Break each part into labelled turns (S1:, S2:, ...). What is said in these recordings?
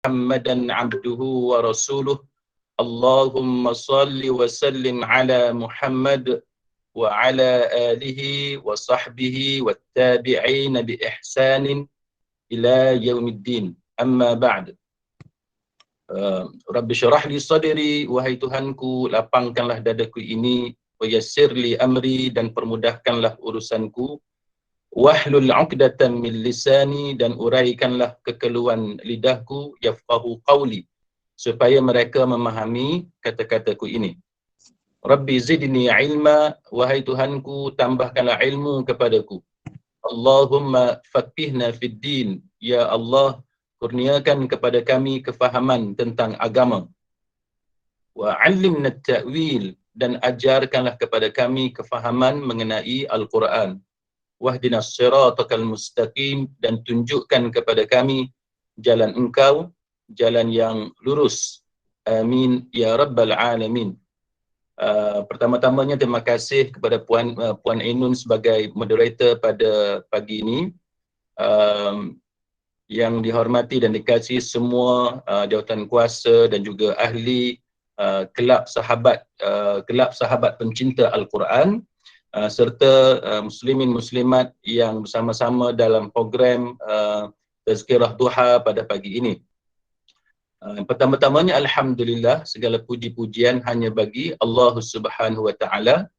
S1: Muhammadan abduhu wa rasuluh. Allahumma salli wa sallim ala Muhammad wa ala alihi wa sahbihi wa tabi'in bi ihsanin ila yaumiddin. Amma ba'd. Rabbi syarah li sadri, wahai Tuhanku, lapangkanlah dadaku ini, wa yassir li amri, dan permudahkanlah urusanku, wahlul 'uqdatam min lisani, dan uraikanlah kekeluhan lidahku, yafqahu qawli, supaya mereka memahami kata-kataku ini. Rabbi zidni ilma, wahai Tuhanku, tambahkanlah ilmu kepadaku. Allahumma faqihna fid din, ya Allah, kurniakan kepada kami kefahaman tentang agama. Wa 'allimna at-ta'wil, dan ajarkanlah kepada kami kefahaman mengenai Al-Quran. Wahdinas siratal mustaqim, dan tunjukkan kepada kami jalan Engkau, jalan yang lurus. Amin ya rabbal alamin. Pertama-tamanya terima kasih kepada Puan Ainun sebagai moderator pada pagi ini. Yang dihormati dan dikasihi semua jawatan kuasa dan juga ahli kelab sahabat pencinta Al-Quran, serta muslimin muslimat yang bersama-sama dalam program Tazkirah Duha pada pagi ini. Pertama-tamanya alhamdulillah, segala puji-pujian hanya bagi Allah Subhanahu wa taala.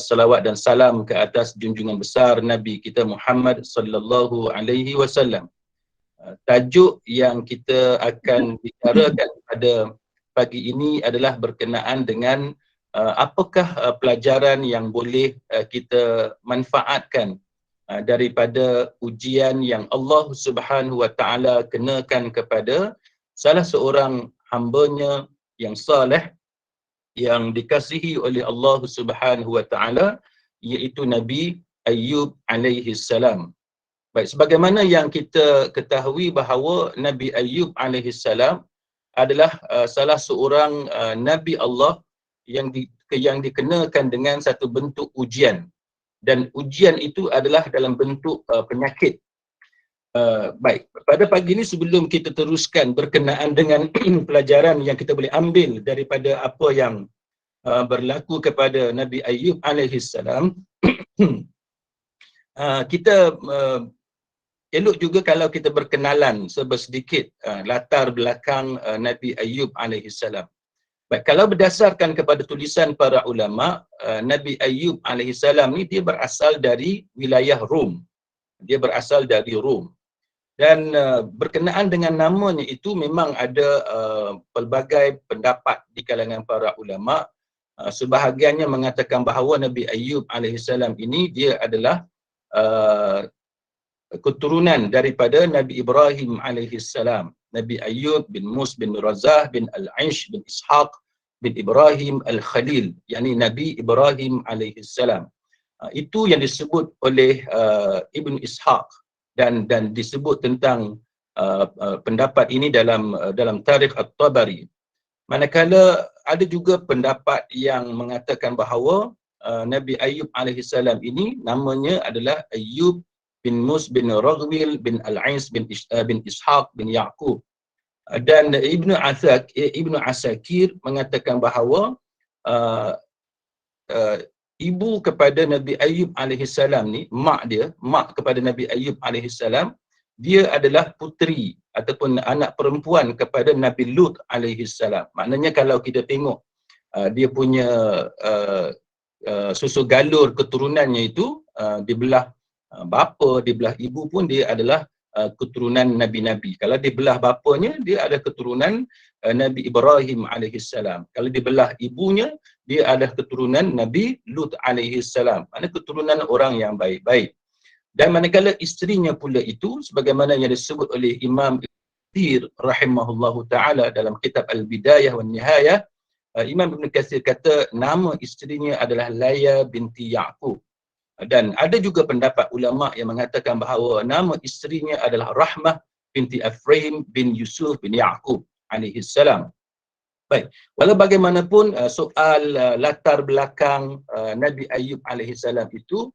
S1: Salawat dan salam ke atas junjungan besar Nabi kita Muhammad sallallahu alaihi wasallam. Tajuk yang kita akan bicarakan pada pagi ini adalah berkenaan dengan apakah pelajaran yang boleh kita manfaatkan daripada ujian yang Allah Subhanahu wa taala kenakan kepada salah seorang hamba-Nya yang saleh, yang dikasihi oleh Allah Subhanahu wa taala, iaitu Nabi Ayyub alaihi salam. Baik, sebagaimana yang kita ketahui bahawa Nabi Ayyub alaihi salam adalah salah seorang Nabi Allah yang dikenakan dengan satu bentuk ujian, dan ujian itu adalah dalam bentuk penyakit. Baik, pada pagi ini sebelum kita teruskan berkenaan dengan pelajaran yang kita boleh ambil daripada apa yang berlaku kepada Nabi Ayyub alaihi salam, kita elok juga kalau kita berkenalan sedikit latar belakang Nabi Ayyub alaihi salam. Baik, kalau berdasarkan kepada tulisan para ulama, Nabi Ayyub alaihi salam ni dia berasal dari wilayah Rom. Dia berasal dari Rom. Dan berkenaan dengan namanya itu memang ada pelbagai pendapat di kalangan para ulama. Sebahagiannya mengatakan bahawa Nabi Ayyub alaihi salam ini dia adalah keturunan daripada Nabi Ibrahim alaihi salam. Nabi Ayyub bin Mus bin Razah bin Al-Aish bin Ishaq bin Ibrahim Al-Khalil, yakni Nabi Ibrahim alaihi salam. Itu yang disebut oleh Ibn Ishaq, dan disebut tentang pendapat ini dalam Tarikh At-Tabari. Manakala ada juga pendapat yang mengatakan bahawa Nabi Ayyub alaihi salam ini namanya adalah Ayyub bin Mus bin Raghwil bin Al-Ais bin Ishaq bin Yaqub. Dan Ibnu Asakir mengatakan bahawa ibu kepada Nabi Ayyub alaihi salam ni, mak kepada Nabi Ayyub alaihi salam, dia adalah puteri ataupun anak perempuan kepada Nabi Lut alaihi salam. Maknanya kalau kita tengok dia punya susu galur keturunannya itu, di belah bapa, di belah ibu pun dia adalah keturunan Nabi-Nabi. Kalau di belah bapanya, dia ada keturunan Nabi Ibrahim alaihi salam. Kalau di belah ibunya, dia adalah keturunan Nabi Lut alaihi salam. Maknanya keturunan orang yang baik-baik. Dan manakala isterinya pula itu, sebagaimana yang disebut oleh Imam Ibn Katsir rahimahullahu ta'ala dalam kitab Al-Bidayah wa Nihayah, Imam Ibn Katsir kata nama isterinya adalah Laya binti Ya'qub. Dan ada juga pendapat ulama yang mengatakan bahawa nama isterinya adalah Rahmah binti Afraim bin Yusuf bin Ya'qub alaihi salam. Baik, walau bagaimanapun soal latar belakang Nabi Ayyub alaihi salam itu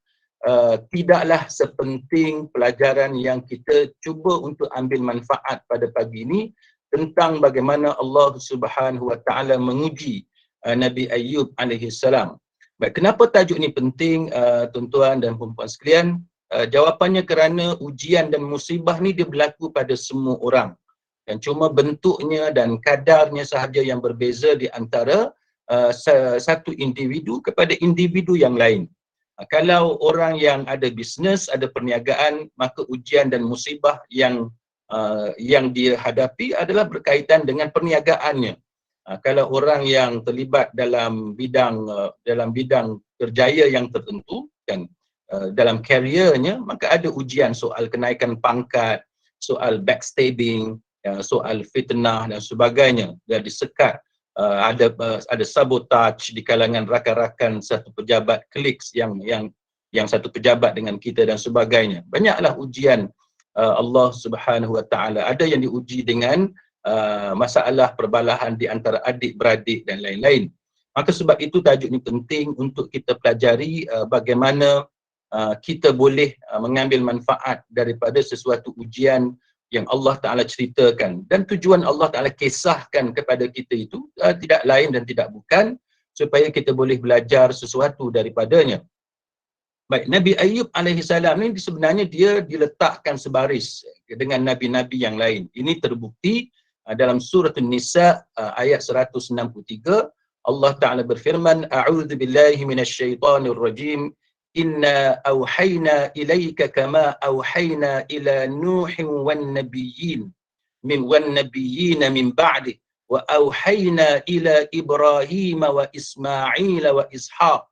S1: tidaklah sepenting pelajaran yang kita cuba untuk ambil manfaat pada pagi ini tentang bagaimana Allah Subhanahu Wa Taala menguji Nabi Ayyub alaihi salam. Baik, kenapa tajuk ini penting tuan-tuan dan puan-puan sekalian? Jawapannya kerana ujian dan musibah ni dia berlaku pada semua orang. Dan cuma bentuknya dan kadarnya sahaja yang berbeza di antara satu individu kepada individu yang lain. Kalau orang yang ada bisnes, ada perniagaan, maka ujian dan musibah yang dia hadapi adalah berkaitan dengan perniagaannya. Kalau orang yang terlibat dalam bidang kerjaya yang tertentu dan dalam kariernya, maka ada ujian soal kenaikan pangkat, soal backstabbing, soal fitnah dan sebagainya. Dia disekat. Ada sabotage di kalangan rakan-rakan satu pejabat kliks yang satu pejabat dengan kita dan sebagainya. Banyaklah ujian Allah Subhanahu Wa Taala. Ada yang diuji dengan masalah perbalahan di antara adik-beradik dan lain-lain. Maka sebab itu tajuk ini penting untuk kita pelajari bagaimana kita boleh mengambil manfaat daripada sesuatu ujian yang Allah Ta'ala ceritakan. Dan tujuan Allah Ta'ala kisahkan kepada kita itu tidak lain dan tidak bukan supaya kita boleh belajar sesuatu daripadanya. Baik, Nabi Ayyub alaihissalam ni sebenarnya dia diletakkan sebaris dengan nabi-nabi yang lain. Ini terbukti dalam surah An-Nisa ayat 163. Allah Ta'ala berfirman, A'udzu billahi minasyaitonir rajim. Inna awhayna ilaika kama awhayna ila Nuhin wan nabiyyin min ba'di wa awhayna ila Ibrahim wa Ismail wa Ishaq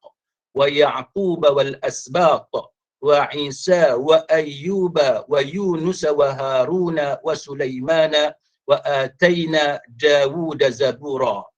S1: wa Ya'qub wal asbaq wa Isa wa Ayyub wa Yunus wa Harun wa Sulaiman wa atayna Dawud zabura.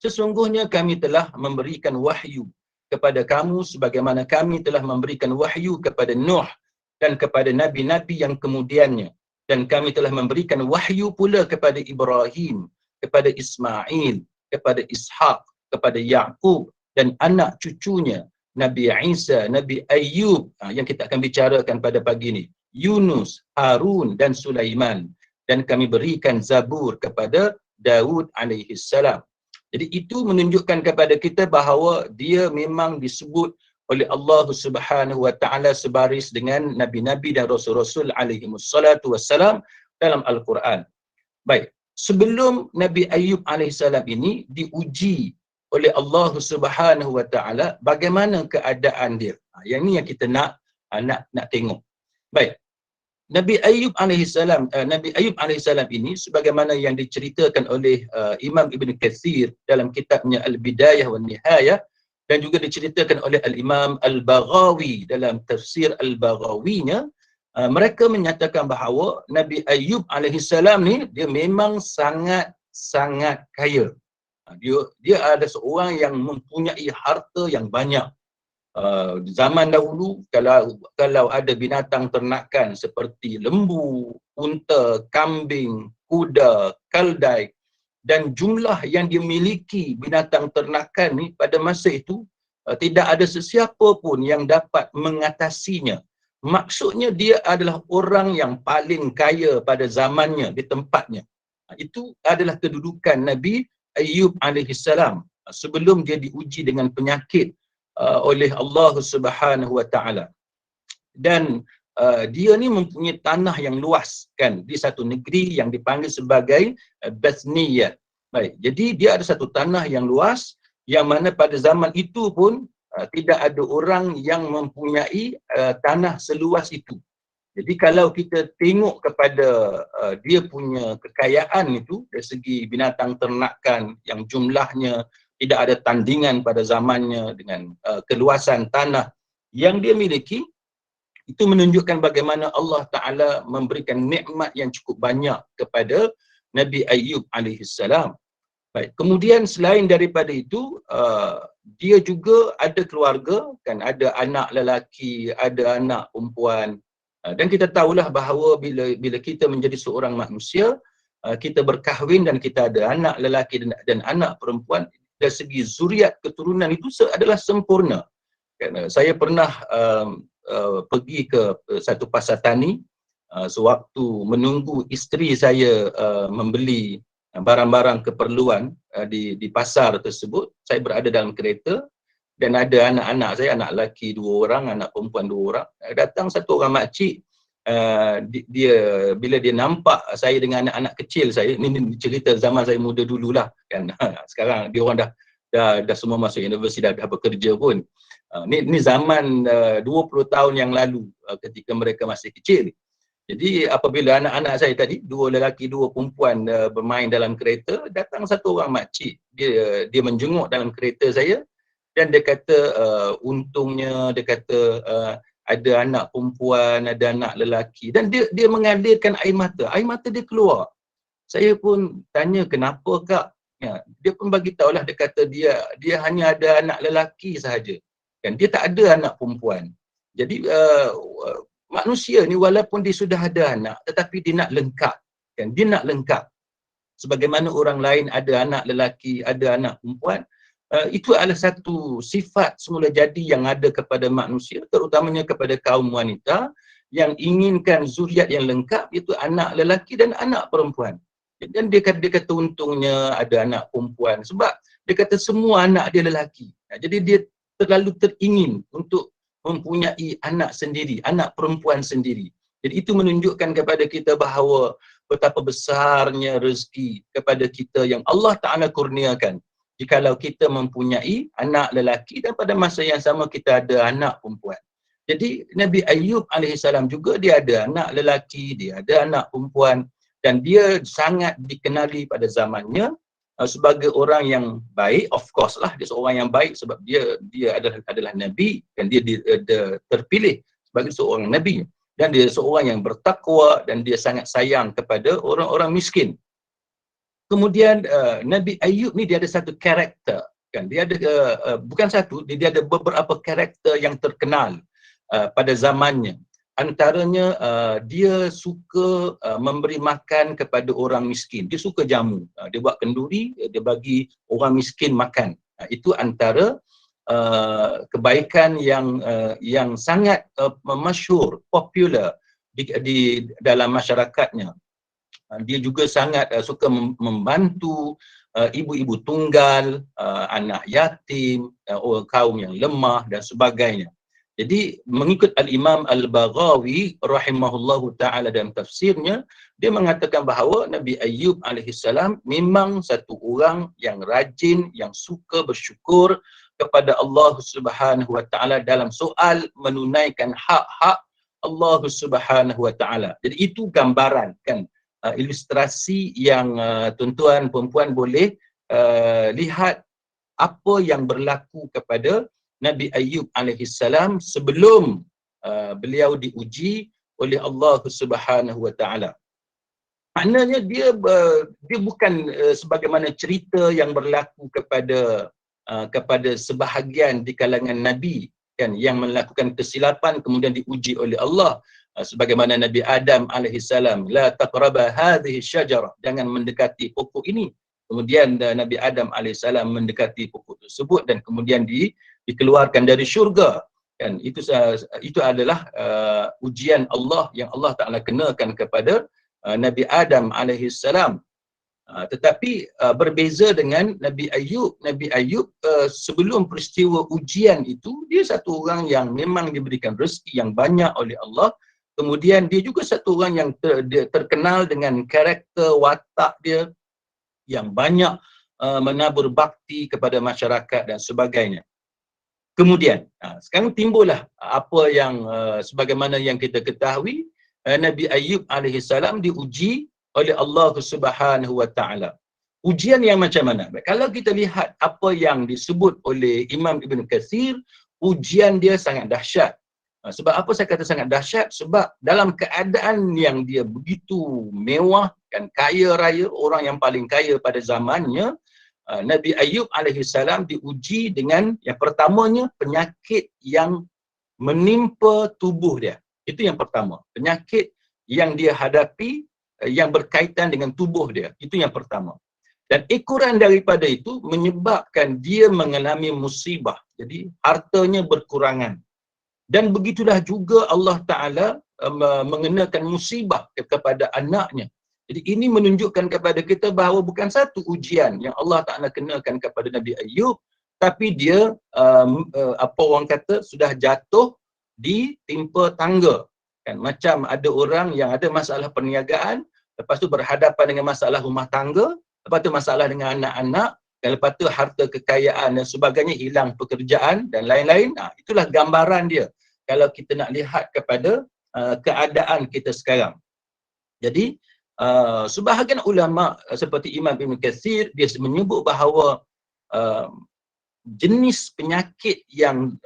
S1: Sesungguhnya kami telah memberikan wahyu kepada kamu sebagaimana kami telah memberikan wahyu kepada Nuh dan kepada nabi-nabi yang kemudiannya, dan kami telah memberikan wahyu pula kepada Ibrahim, kepada Ismail, kepada Ishaq, kepada Ya'qub dan anak cucunya Nabi Isa, Nabi Ayyub yang kita akan bicarakan pada pagi ini, Yunus, Harun dan Sulaiman, dan kami berikan Zabur kepada Daud alaihi salam. Jadi itu menunjukkan kepada kita bahawa dia memang disebut oleh Allah Subhanahu Wa Taala sebaris dengan nabi-nabi dan rasul-rasul alaihi wassalatu wassalam dalam Al-Quran. Baik, sebelum Nabi Ayyub alaihi salam ini diuji oleh Allah Subhanahu Wa Taala, bagaimana keadaan dia? Yang ni yang kita nak tengok. Baik. Nabi Ayyub alaihissalam ini sebagaimana yang diceritakan oleh Imam Ibn Kathir dalam kitabnya Al-Bidayah wa Nihayah, dan juga diceritakan oleh Al-Imam Al-Baghawi dalam tafsir Al-Baghawinya, mereka menyatakan bahawa Nabi Ayyub alaihissalam ni dia memang sangat kaya. Dia ada seorang yang mempunyai harta yang banyak. Zaman dahulu kalau ada binatang ternakan seperti lembu, unta, kambing, kuda, keldai, dan jumlah yang dimiliki binatang ternakan ni pada masa itu tidak ada sesiapa pun yang dapat mengatasinya. Maksudnya dia adalah orang yang paling kaya pada zamannya di tempatnya. Itu adalah kedudukan Nabi Ayyub alaihissalam sebelum dia diuji dengan penyakit oleh Allah Subhanahu Wa Taala. Dan dia ni mempunyai tanah yang luas kan di satu negeri yang dipanggil sebagai Bethniyah. Baik, jadi dia ada satu tanah yang luas yang mana pada zaman itu pun tidak ada orang yang mempunyai tanah seluas itu. Jadi kalau kita tengok kepada dia punya kekayaan itu dari segi binatang ternakan yang jumlahnya tidak ada tandingan pada zamannya dengan keluasan tanah yang dia miliki, itu menunjukkan bagaimana Allah Ta'ala memberikan nikmat yang cukup banyak kepada Nabi Ayyub alaihissalam. Baik, kemudian selain daripada itu, dia juga ada keluarga, kan, ada anak lelaki, ada anak perempuan. Dan kita tahulah bahawa bila kita menjadi seorang manusia, kita berkahwin dan kita ada anak lelaki dan anak perempuan, dari segi zuriat keturunan itu adalah sempurna. Saya pernah pergi ke satu pasar tani Sewaktu menunggu isteri saya membeli barang-barang keperluan di pasar tersebut, saya berada dalam kereta dan ada anak-anak saya, anak lelaki 2 orang, anak perempuan 2 orang. Datang satu orang makcik, dia bila dia nampak saya dengan anak-anak kecil saya, ni cerita zaman saya muda dululah kan. Sekarang dia orang dah semua masuk universiti, dah bekerja pun. Ni zaman 20 tahun yang lalu, ketika mereka masih kecil. Jadi apabila anak-anak saya tadi, 2 lelaki 2 perempuan bermain dalam kereta, datang satu orang makcik, dia menjenguk dalam kereta saya dan dia kata untungnya, dia kata ada anak perempuan, ada anak lelaki, dan dia mengalirkan air mata dia keluar. Saya pun tanya, kenapa kak? Ya, dia pun bagi tahulah, dia kata dia hanya ada anak lelaki sahaja, kan dia tak ada anak perempuan. Jadi manusia ni walaupun dia sudah ada anak, tetapi dia nak lengkap, kan dia nak lengkap sebagaimana orang lain ada anak lelaki, ada anak perempuan. Itu adalah satu sifat semula jadi yang ada kepada manusia, terutamanya kepada kaum wanita yang inginkan zuriat yang lengkap, iaitu anak lelaki dan anak perempuan. Dan dia kata untungnya ada anak perempuan, sebab dia kata semua anak dia lelaki. Jadi dia terlalu teringin untuk mempunyai anak sendiri, anak perempuan sendiri. Jadi itu menunjukkan kepada kita bahawa betapa besarnya rezeki kepada kita yang Allah Ta'ala kurniakan jikalau kita mempunyai anak lelaki dan pada masa yang sama kita ada anak perempuan. Jadi Nabi Ayyub AS juga dia ada anak lelaki, dia ada anak perempuan, dan dia sangat dikenali pada zamannya sebagai orang yang baik. Of course lah, dia seorang yang baik sebab dia adalah Nabi dan dia terpilih sebagai seorang Nabi. Dan dia seorang yang bertakwa dan dia sangat sayang kepada orang-orang miskin. Kemudian Nabi Ayyub ni dia ada satu karakter, kan? Dia ada bukan satu, dia ada beberapa karakter yang terkenal pada zamannya. Antaranya dia suka memberi makan kepada orang miskin. Dia suka jamu. Dia buat kenduri, dia bagi orang miskin makan. Itu antara kebaikan yang sangat masyhur, popular di dalam masyarakatnya. Dia juga sangat suka membantu ibu-ibu tunggal, anak yatim, kaum yang lemah dan sebagainya. Jadi mengikut Al-Imam Al-Baghawi rahimahullahu ta'ala dalam tafsirnya, dia mengatakan bahawa Nabi Ayyub AS memang satu orang yang rajin, yang suka bersyukur kepada Allah Subhanahu Wa Ta'ala dalam soal menunaikan hak-hak Allah Subhanahu Wa Ta'ala. Jadi itu gambaran, kan, ilustrasi yang tuan-tuan perempuan boleh lihat apa yang berlaku kepada Nabi Ayyub AS sebelum beliau diuji oleh Allah Subhanahu Wa Ta'ala. Maknanya dia bukan sebagaimana cerita yang berlaku kepada sebahagian di kalangan Nabi, kan, yang melakukan kesilapan kemudian diuji oleh Allah. Sebagaimana Nabi Adam AS, la taqraba hadhihi syajarah, jangan mendekati pokok ini. Kemudian Nabi Adam AS mendekati pokok tersebut dan kemudian dikeluarkan dari syurga. Kan, itu adalah ujian Allah yang Allah Ta'ala kenakan kepada Nabi Adam AS. Tetapi berbeza dengan Nabi Ayyub. Nabi Ayyub sebelum peristiwa ujian itu, dia satu orang yang memang diberikan rezeki yang banyak oleh Allah. Kemudian dia juga satu orang yang terkenal dengan karakter watak dia yang banyak menabur bakti kepada masyarakat dan sebagainya. Kemudian sekarang timbullah apa yang sebagaimana yang kita ketahui, Nabi Ayyub AS diuji oleh Allah Subhanahu Wa Ta'ala. Ujian yang macam mana? Kalau kita lihat apa yang disebut oleh Imam Ibn Katsir, ujian dia sangat dahsyat. Sebab apa saya kata sangat dahsyat? Sebab dalam keadaan yang dia begitu mewah, kan, kaya raya, orang yang paling kaya pada zamannya, Nabi Ayyub AS diuji dengan yang pertamanya penyakit yang menimpa tubuh dia. Itu yang pertama. Penyakit yang dia hadapi yang berkaitan dengan tubuh dia. Itu yang pertama. Dan ekoran daripada itu menyebabkan dia mengalami musibah. Jadi hartanya berkurangan. Dan begitulah juga Allah Ta'ala mengenakan musibah kepada anaknya. Jadi ini menunjukkan kepada kita bahawa bukan satu ujian yang Allah Ta'ala kenakan kepada Nabi Ayub, tapi dia apa orang kata sudah jatuh di timpa tangga. Kan? Macam ada orang yang ada masalah perniagaan, lepas tu berhadapan dengan masalah rumah tangga, lepas tu masalah dengan anak-anak, dan lepas tu harta kekayaan dan sebagainya, hilang pekerjaan dan lain-lain. Itulah gambaran dia kalau kita nak lihat kepada keadaan kita sekarang. Jadi sebahagian ulama seperti Imam Ibn Katsir, dia menyebut bahawa jenis penyakit yang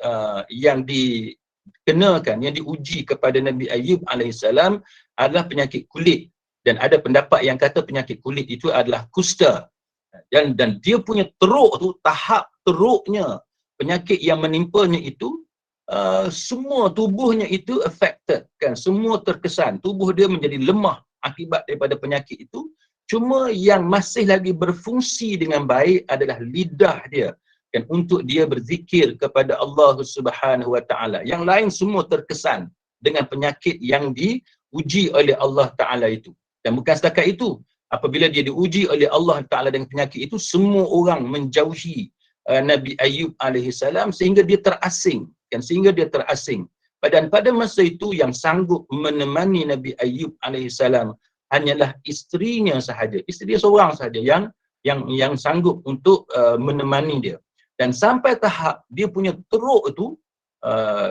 S1: dikenakan, yang diuji kepada Nabi Ayub alaihissalam adalah penyakit kulit. Dan ada pendapat yang kata penyakit kulit itu adalah kusta. Dan dia punya teruk tu, tahap teruknya penyakit yang menimpanya itu, semua tubuhnya itu affected, kan? Semua terkesan, tubuh dia menjadi lemah akibat daripada penyakit itu. Cuma yang masih lagi berfungsi dengan baik adalah lidah dia, kan, untuk dia berzikir kepada Allah Subhanahu Wa Taala. Yang lain semua terkesan dengan penyakit yang diuji oleh Allah Taala itu. Dan bukan setakat itu, apabila dia diuji oleh Allah Taala dengan penyakit itu, semua orang menjauhi Nabi Ayub alaihissalam sehingga dia terasing, kan, sehingga dia terasing. Dan pada masa itu yang sanggup menemani Nabi Ayub alaihissalam hanyalah isterinya sahaja. Isteri seorang sahaja yang sanggup untuk menemani dia. Dan sampai tahap dia punya teruk itu,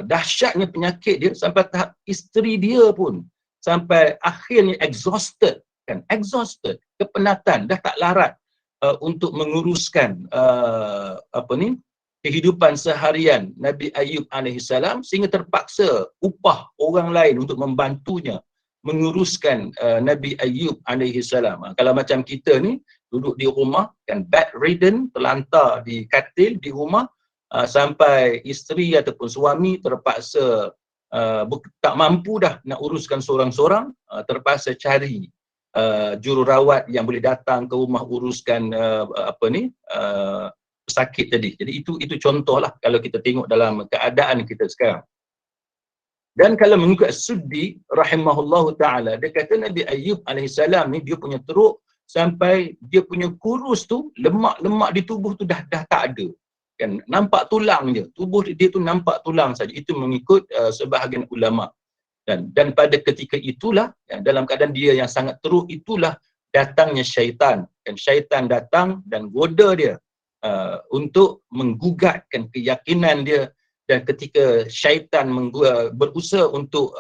S1: dahsyatnya penyakit dia, sampai tahap isteri dia pun sampai akhirnya exhausted, kan, exhausted, kepenatan, dah tak larat untuk menguruskan kehidupan seharian Nabi Ayub alaihissalam, sehingga terpaksa upah orang lain untuk membantunya menguruskan Nabi Ayub alaihissalam. Kalau macam kita ni duduk di rumah, kan, bedridden, terlantar di katil di rumah, sampai isteri ataupun suami terpaksa tak mampu dah nak uruskan seorang-seorang, terpaksa cari jururawat yang boleh datang ke rumah uruskan sakit tadi. Jadi itu contohlah kalau kita tengok dalam keadaan kita sekarang. Dan kalau mengikut Suddi rahimahullahu taala, dia kata Nabi Ayub alaihissalam ni dia punya teruk sampai dia punya kurus tu, lemak-lemak di tubuh tu dah tak ada. Kan, nampak tulang je. Tubuh dia tu nampak tulang saja. Itu mengikut sebahagian ulama. Dan pada ketika itulah, dalam keadaan dia yang sangat teruk itulah datangnya syaitan. Dan syaitan datang dan goda dia untuk menggugatkan keyakinan dia. Dan ketika syaitan berusaha untuk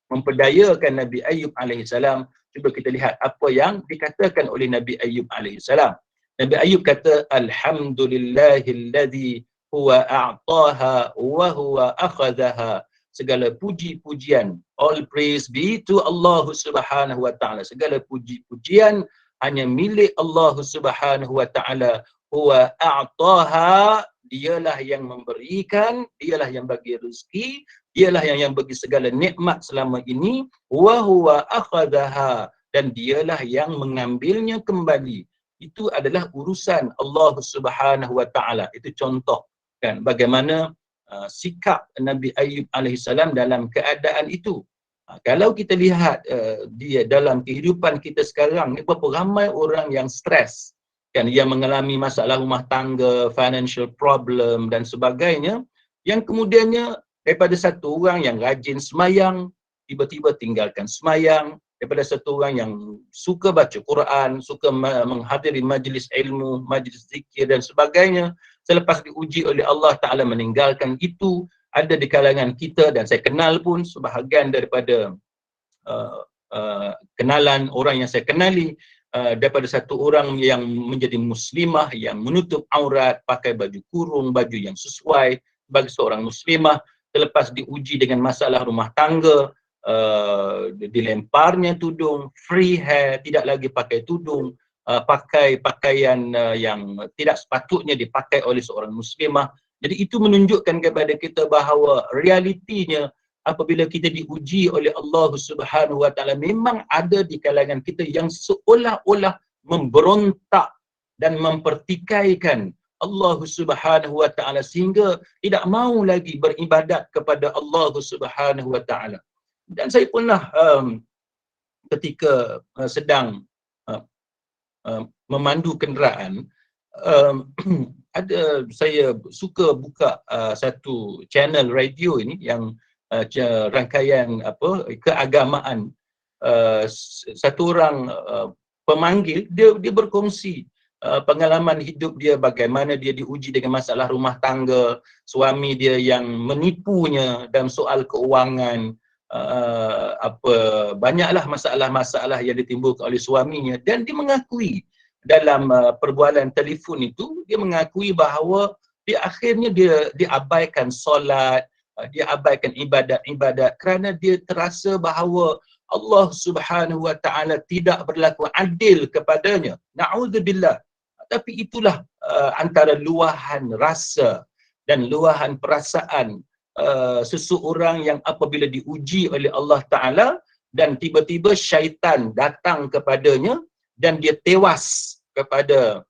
S1: memperdayakan Nabi Ayub alaihissalam, cuba kita lihat apa yang dikatakan oleh Nabi Ayub alaihissalam. Nabi Ayub kata, alhamdulillahilladzi huwa a'taha wa huwa akhadhaha. Segala puji-pujian, all praise be to Allah Subhanahu Wa Taala. Segala puji-pujian hanya milik Allah Subhanahu Wa Taala. Huwa a'taha, dialah yang memberikan, dialah yang bagi rezeki, dialah yang bagi segala nikmat selama ini. Wa huwa akhadhaha, dan dialah yang mengambilnya kembali. Itu adalah urusan Allah Subhanahu Wa Taala. Itu contoh, kan, bagaimana sikap Nabi Ayub alaihissalam dalam keadaan itu. Kalau kita lihat dia dalam kehidupan kita sekarang ni, berapa ramai orang yang stres, kan, yang mengalami masalah rumah tangga, financial problem dan sebagainya, yang kemudiannya daripada satu orang yang rajin semayang, tiba-tiba tinggalkan semayang, daripada satu orang yang suka baca Quran, suka menghadiri majlis ilmu, majlis zikir dan sebagainya, selepas diuji oleh Allah Ta'ala meninggalkan itu. Ada di kalangan kita, dan saya kenal pun sebahagian daripada kenalan orang yang saya kenali, daripada satu orang yang menjadi muslimah, yang menutup aurat, pakai baju kurung, baju yang sesuai bagi seorang muslimah, selepas diuji dengan masalah rumah tangga, dilemparnya tudung, free hair, tidak lagi pakai tudung, pakai pakaian yang tidak sepatutnya dipakai oleh seorang muslimah. Jadi itu menunjukkan kepada kita bahawa realitinya apabila kita diuji oleh Allah Subhanahu Wa Taala, memang ada di kalangan kita yang seolah-olah memberontak dan mempertikaikan Allah Subhanahu Wa Taala sehingga tidak mau lagi beribadat kepada Allah Subhanahu Wa Taala. Dan saya pernah ketika sedang memandu kenderaan, saya suka buka satu channel radio ini yang rangkaian keagamaan. Satu orang pemanggil, dia berkongsi pengalaman hidup dia, bagaimana dia diuji dengan masalah rumah tangga, suami dia yang menipunya dalam soal keuangan, banyaklah masalah-masalah yang ditimbulkan oleh suaminya, dan dia mengakui dalam perbualan telefon itu, dia mengakui bahawa di akhirnya dia abaikan solat, dia abaikan ibadat-ibadat kerana dia terasa bahawa Allah Subhanahu wa taala tidak berlaku adil kepadanya. Na'udzubillah. Tapi itulah antara luahan rasa dan luahan perasaan seseorang yang apabila diuji oleh Allah Ta'ala dan tiba-tiba syaitan datang kepadanya dan dia tewas kepada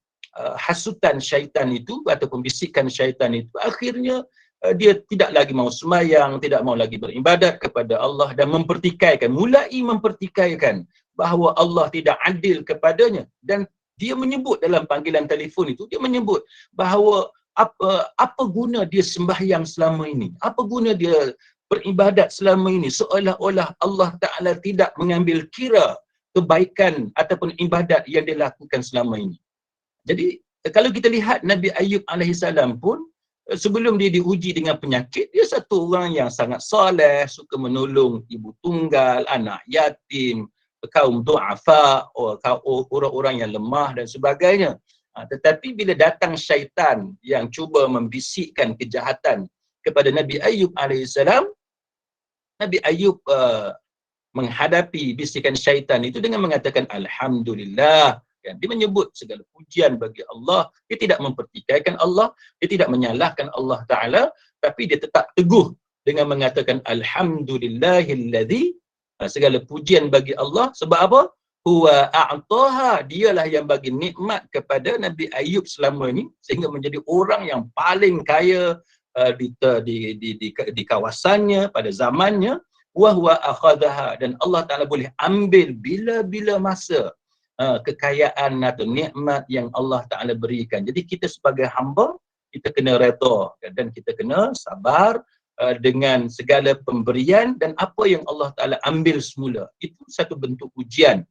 S1: hasutan syaitan itu ataupun bisikan syaitan itu, akhirnya dia tidak lagi mau sembahyang, tidak mau lagi beribadat kepada Allah dan mulai mempertikaikan bahawa Allah tidak adil kepadanya. Dan dia menyebut dalam panggilan telefon itu, dia menyebut bahawa apa guna dia sembahyang selama ini? Apa guna dia beribadat selama ini? Seolah-olah Allah Ta'ala tidak mengambil kira kebaikan ataupun ibadat yang dia lakukan selama ini. Jadi kalau kita lihat Nabi Ayub alaihissalam pun, sebelum dia diuji dengan penyakit, dia satu orang yang sangat soleh, suka menolong ibu tunggal, anak yatim, kaum du'afa, orang-orang yang lemah dan sebagainya. Tetapi bila datang syaitan yang cuba membisikkan kejahatan kepada Nabi Ayub alaihissalam, Nabi Ayub menghadapi bisikan syaitan itu dengan mengatakan Alhamdulillah. Dia menyebut segala pujian bagi Allah. Dia tidak mempertikaikan Allah, dia tidak menyalahkan Allah Ta'ala, tapi dia tetap teguh dengan mengatakan Alhamdulillahilladzi, segala pujian bagi Allah. Sebab apa? Huwa a'taha, dialah yang bagi nikmat kepada Nabi Ayub selama ini sehingga menjadi orang yang paling kaya di kawasannya pada zamannya. Wa huwa akhadhaha, dan Allah Ta'ala boleh ambil bila-bila masa kekayaan atau nikmat yang Allah Ta'ala berikan. Jadi kita sebagai hamba, kita kena redha dan kita kena sabar dengan segala pemberian dan apa yang Allah Ta'ala ambil semula. Itu satu bentuk ujian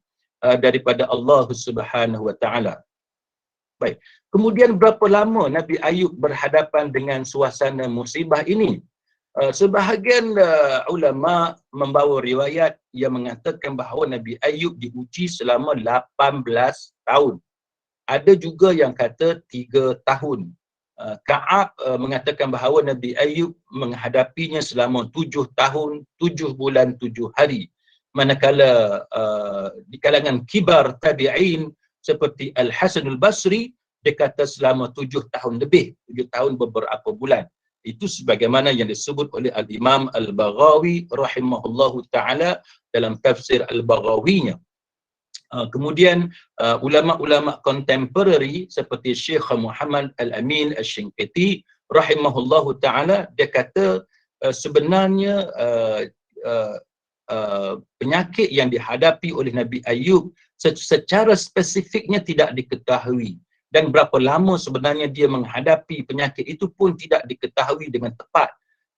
S1: daripada Allah Subhanahu wa Ta'ala. Baik. Kemudian berapa lama Nabi Ayub berhadapan dengan suasana musibah ini? Sebahagian ulama membawa riwayat yang mengatakan bahawa Nabi Ayub diuji selama 18 tahun. Ada juga yang kata 3 tahun. Ka'ab mengatakan bahawa Nabi Ayub menghadapinya selama 7 tahun, 7 bulan, 7 hari. Manakala di kalangan kibar tabi'in seperti Al-Hasan Al-Basri, dia kata selama 7 tahun lebih, 7 tahun beberapa bulan. Itu sebagaimana yang disebut oleh Al-Imam Al-Baghawi rahimahullahu ta'ala dalam tafsir Al-Baghawinya. Kemudian ulama-ulama kontemporari seperti Syekh Muhammad Al-Amin Al-Shinqiti rahimahullahu ta'ala, dia kata sebenarnya penyakit yang dihadapi oleh Nabi Ayub secara spesifiknya tidak diketahui. Dan berapa lama sebenarnya dia menghadapi penyakit itu pun tidak diketahui dengan tepat.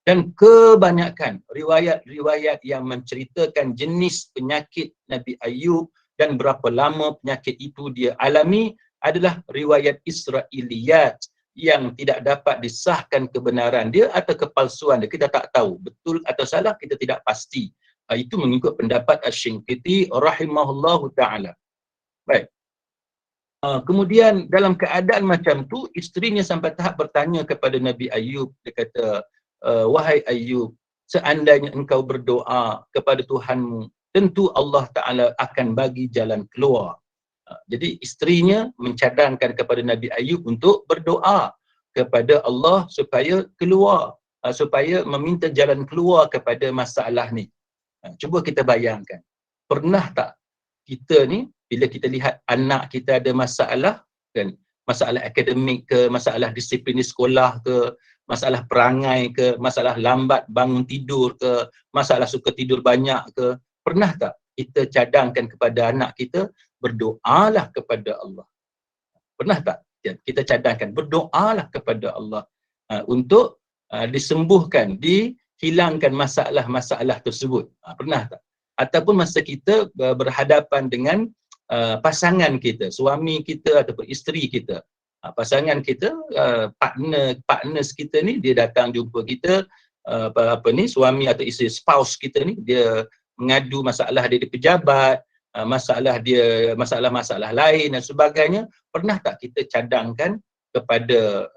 S1: Dan kebanyakan riwayat-riwayat yang menceritakan jenis penyakit Nabi Ayub dan berapa lama penyakit itu dia alami adalah riwayat Israiliyat yang tidak dapat disahkan kebenaran dia atau kepalsuan dia. Kita tak tahu betul atau salah, kita tidak pasti. Itu mengikut pendapat Asy-Shinqiti rahimahullahu ta'ala. Baik. Kemudian dalam keadaan macam tu, isterinya sampai tahap bertanya kepada Nabi Ayub. Dia kata, wahai Ayub, seandainya engkau berdoa kepada Tuhanmu, tentu Allah Ta'ala akan bagi jalan keluar. Jadi isterinya mencadangkan kepada Nabi Ayub untuk berdoa kepada Allah supaya keluar, supaya meminta jalan keluar kepada masalah ni. Cuba kita bayangkan, pernah tak kita ni bila kita lihat anak kita ada masalah, kan, masalah akademik ke, masalah disiplin di sekolah ke, masalah perangai ke, masalah lambat bangun tidur ke, masalah suka tidur banyak ke, pernah tak kita cadangkan kepada anak kita, berdoalah kepada Allah? Pernah tak kita cadangkan, berdoalah kepada Allah untuk disembuhkan, dihilangkan masalah-masalah tersebut? Pernah tak? Ataupun masa kita berhadapan dengan pasangan kita, suami kita ataupun isteri kita, pasangan kita, partners kita ni, dia datang jumpa kita, suami atau isteri, spouse kita ni, dia mengadu masalah dia di pejabat, masalah-masalah lain dan sebagainya. Pernah tak kita cadangkan kepada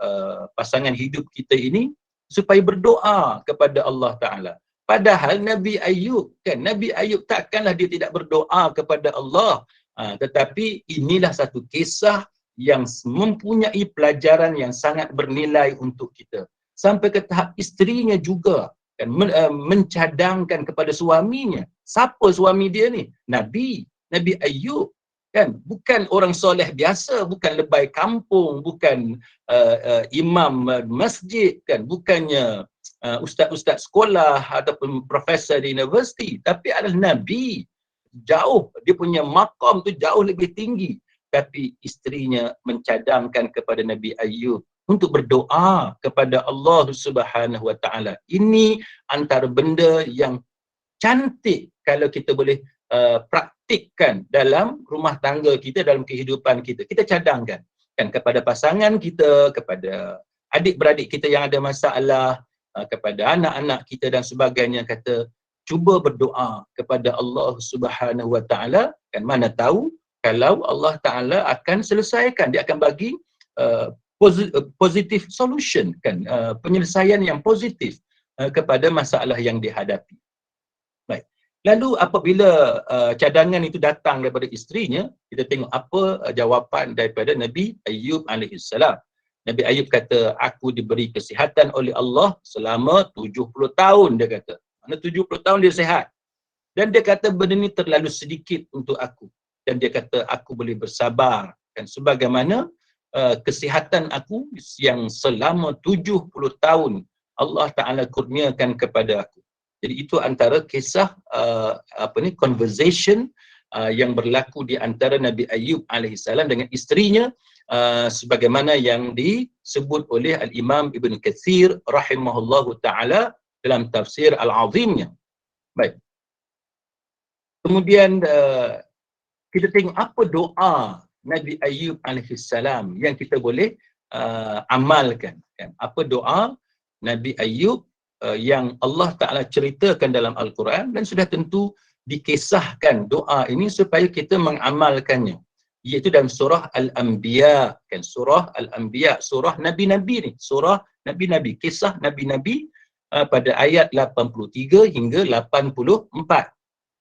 S1: pasangan hidup kita ini supaya berdoa kepada Allah Ta'ala? Padahal Nabi Ayub, Nabi Ayub takkanlah dia tidak berdoa kepada Allah, tetapi inilah satu kisah yang mempunyai pelajaran yang sangat bernilai untuk kita. Sampai ke tahap isterinya juga mencadangkan kepada suaminya. Siapa suami dia ni? Nabi Ayub, bukan orang soleh biasa, bukan lebay kampung, bukan imam masjid, bukannya ustaz-ustaz sekolah ataupun profesor di universiti, tapi adalah Nabi. Jauh, dia punya maqam tu jauh lebih tinggi. Tapi isterinya mencadangkan kepada Nabi Ayub untuk berdoa kepada Allah Subhanahu Wa Taala. Ini antara benda yang cantik kalau kita boleh praktikkan dalam rumah tangga kita, dalam kehidupan kita. Kita cadangkan kepada pasangan kita, kepada adik-beradik kita yang ada masalah, kepada anak-anak kita dan sebagainya, kata cuba berdoa kepada Allah Subhanahu Wa Taala, mana tahu kalau Allah Ta'ala akan selesaikan, dia akan bagi positive solution, penyelesaian yang positif kepada masalah yang dihadapi. Baik. Lalu apabila cadangan itu datang daripada isterinya, kita tengok apa jawapan daripada Nabi Ayub alaihissalam. Nabi Ayub kata, aku diberi kesihatan oleh Allah selama 70 tahun, dia kata. Mana 70 tahun dia sihat. Dan dia kata benda ni terlalu sedikit untuk aku. Dan dia kata aku boleh bersabar sebagaimana kesihatan aku yang selama 70 tahun Allah Ta'ala kurniakan kepada aku. Jadi itu antara kisah conversation yang berlaku di antara Nabi Ayub alaihissalam dengan isterinya, sebagaimana yang disebut oleh Al-Imam Ibn Katsir rahimahullahu ta'ala dalam tafsir Al-Azimnya. Baik. Kemudian kita tengok apa doa Nabi Ayub alaihissalam yang kita boleh amalkan. Apa doa Nabi Ayub yang Allah Ta'ala ceritakan dalam Al-Quran dan sudah tentu dikisahkan doa ini supaya kita mengamalkannya. Iaitu dalam surah Al-Anbiya, surah Al-Anbiya, surah Nabi-Nabi ni, surah Nabi-Nabi, kisah Nabi-Nabi pada ayat 83 hingga 84.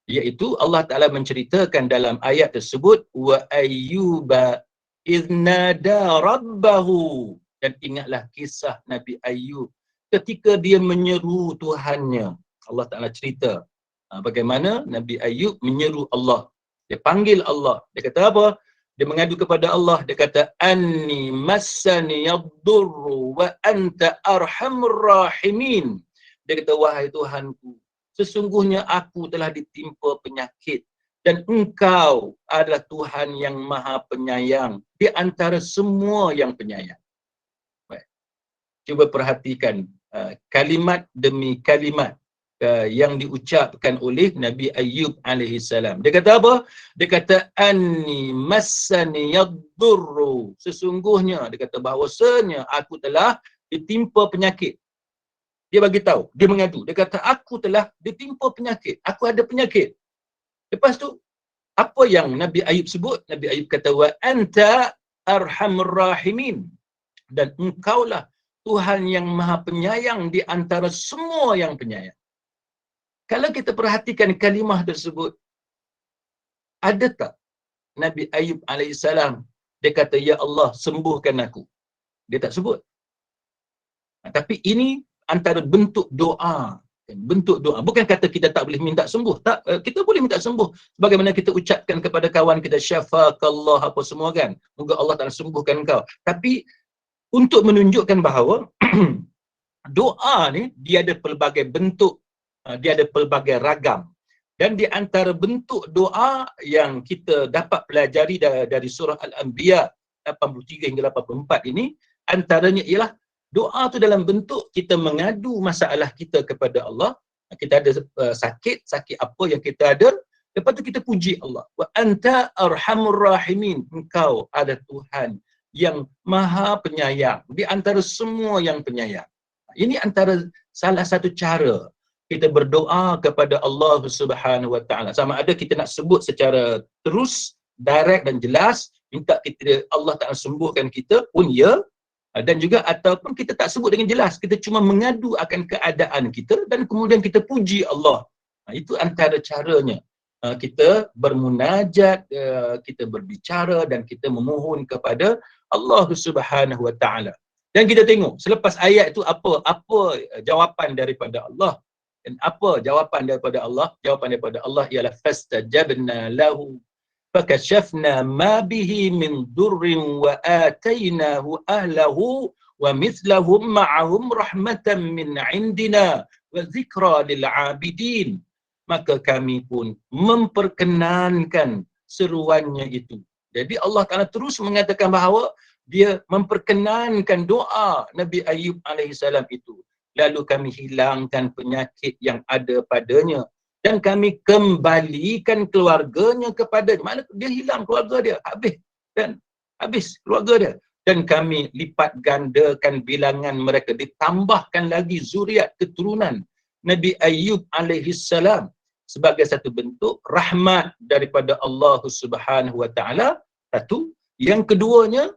S1: Iaitu Allah Ta'ala menceritakan dalam ayat tersebut, wa ayyuba idnada rabbahu, dan ingatlah kisah Nabi Ayub ketika dia menyeru Tuhannya. Allah Ta'ala cerita bagaimana Nabi Ayub menyeru Allah. Dia panggil Allah. Dia kata apa? Dia mengadu kepada Allah. Dia kata, anni massani yadurru wa anta arhamur rahimin. Dia kata, wahai Tuhanku, sesungguhnya aku telah ditimpa penyakit dan engkau adalah Tuhan yang maha penyayang di antara semua yang penyayang. Baik. Cuba perhatikan kalimat demi kalimat yang diucapkan oleh Nabi Ayub alaihissalam. Dia kata apa? Dia kata, anni massani yadurru. Sesungguhnya, dia kata bahawasanya aku telah ditimpa penyakit. Dia bagi tahu, dia mengadu. Dia kata, aku telah ditimpa penyakit. Aku ada penyakit. Lepas tu, apa yang Nabi Ayub sebut? Nabi Ayub kata, wa anta arhamur rahimin. Dan engkaulah Tuhan yang maha penyayang di antara semua yang penyayang. Kalau kita perhatikan kalimah tersebut, ada tak Nabi Ayub alaihissalam, dia kata, ya Allah, sembuhkan aku? Dia tak sebut. Tapi ini antara bentuk doa. Bentuk doa. Bukan kata kita tak boleh minta sembuh. Tak, kita boleh minta sembuh. Sebagaimana kita ucapkan kepada kawan kita, syafakallah apa semua moga Allah Ta'ala sembuhkan kau. Tapi untuk menunjukkan bahawa doa ni dia ada pelbagai bentuk, dia ada pelbagai ragam. Dan di antara bentuk doa yang kita dapat pelajari dari surah Al-Anbiya 83 hingga 84 ini, antaranya ialah doa tu dalam bentuk kita mengadu masalah kita kepada Allah. Kita ada sakit apa yang kita ada, lepas tu kita puji Allah. Wa anta arhamur rahimin, engkau ada Tuhan yang maha penyayang di antara semua yang penyayang. Ini antara salah satu cara kita berdoa kepada Allah Subhanahu Wa Taala. Sama ada kita nak sebut secara terus, direct dan jelas, minta kita Allah Taala sembuhkan kita pun ya, dan juga ataupun kita tak sebut dengan jelas, kita cuma mengadu akan keadaan kita dan kemudian kita puji Allah. Itu antara caranya. Kita bermunajat, kita berbicara dan kita memohon kepada Allah Subhanahu Wa Taala. Dan kita tengok selepas ayat itu apa jawapan daripada Allah. Dan apa jawapan daripada Allah? Jawapan daripada Allah ialah fastajabna lahu fakashafna ma bihi min durrin wa atainahu ahlahu wa mithlahum ma'ahum rahmatan min indina wa zikra lil 'abidin. Maka kami pun memperkenankan seruannya itu. Jadi Allah Ta'ala terus mengatakan bahawa dia memperkenankan doa Nabi Ayub alaihissalam itu. Lalu kami hilangkan penyakit yang ada padanya dan kami kembalikan keluarganya kepadanya. Mana dia hilang keluarga dia, habis keluarga dia. Dan kami lipat gandakan bilangan mereka, ditambahkan lagi zuriat keturunan Nabi Ayub alaihissalam sebagai satu bentuk rahmat daripada Allah Subhanahu Wa Taala. Satu, yang keduanya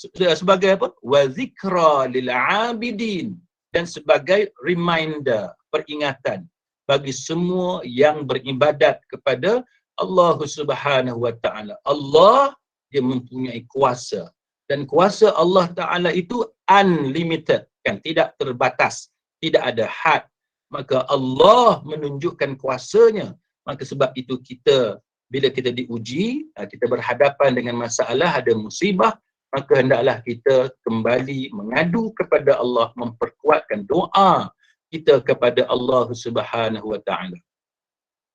S1: sebagai apa? Wa zikra lil 'abidin, dan sebagai reminder, peringatan bagi semua yang beribadat kepada Allah Subhanahu Wa Taala. Allah dia mempunyai kuasa, dan kuasa Allah Taala itu unlimited, kan, tidak terbatas, tidak ada had. Maka Allah menunjukkan kuasanya. Maka sebab itu kita bila kita diuji, kita berhadapan dengan masalah, ada musibah, maka hendaklah kita kembali mengadu kepada Allah, memperkuatkan doa kita kepada Allah Subhanahu Wa Taala.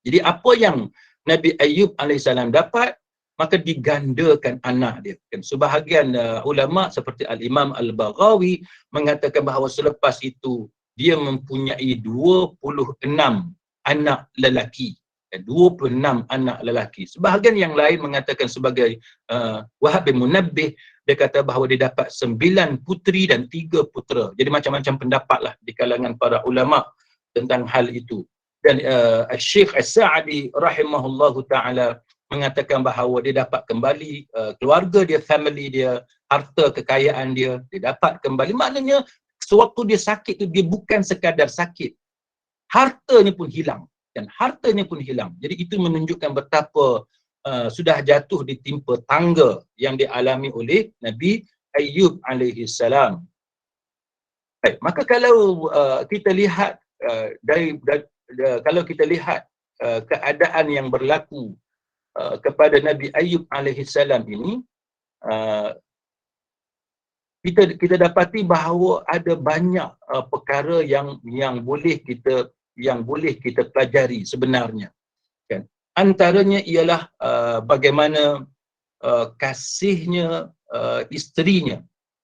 S1: Jadi apa yang Nabi Ayub alaihissalam dapat, maka digandakan anak dia. Kan sebahagian ulama seperti Al-Imam Al-Baghawi mengatakan bahawa selepas itu dia mempunyai 26 anak lelaki. 26 anak lelaki. Sebahagian yang lain mengatakan sebagai Wahab bin Munabbih, dia kata bahawa dia dapat 9 puteri dan 3 putera. Jadi macam-macam pendapatlah di kalangan para ulama tentang hal itu. Dan Syekh As-Sa'di rahimahullahu ta'ala mengatakan bahawa dia dapat kembali keluarga dia, family dia, harta kekayaan dia, dia dapat kembali. Maknanya sewaktu dia sakit tu, dia bukan sekadar sakit, hartanya pun hilang. Dan hartanya pun hilang. Jadi itu menunjukkan betapa sudah jatuh ditimpa tangga yang dialami oleh Nabi Ayub alaihissalam. Baik, maka kalau kita lihat kalau kita lihat keadaan yang berlaku kepada Nabi Ayub alaihissalam ini, kita dapati bahawa ada banyak perkara yang boleh kita pelajari sebenarnya, kan. Antaranya ialah bagaimana kasihnya isterinya